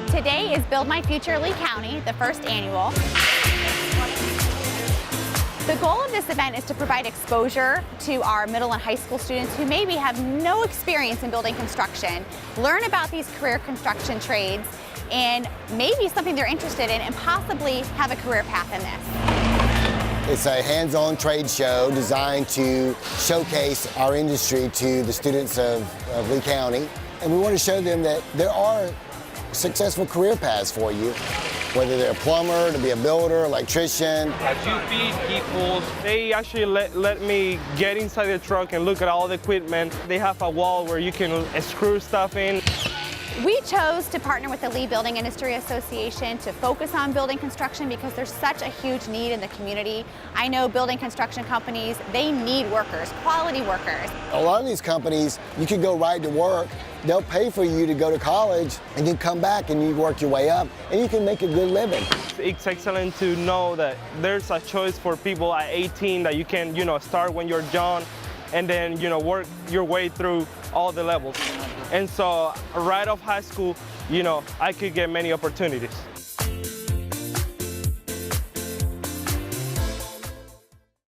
Today is Build My Future Lee County, the first annual. The goal of this event is to provide exposure to our middle and high school students who maybe have no experience in building construction, learn about these career construction trades, and maybe something they're interested in and possibly have a career path in this. It's a hands-on trade show designed to showcase our industry to the students of Lee County. And we want to show them that there are successful career paths for you, whether they're a plumber, to be a builder, electrician. As you feed people, they actually let me get inside the truck and look at all the equipment. They have a wall where you can screw stuff in. We chose to partner with the Lee Building Industry Association to focus on building construction because there's such a huge need in the community. I know building construction companies, they need workers, quality workers. A lot of these companies, you can go right to work. They'll pay for you to go to college and then come back and you work your way up and you can make a good living. It's excellent to know that there's a choice for people at 18 that you can, start when you're young and then, work your way through all the levels. And so right off high school, I could get many opportunities.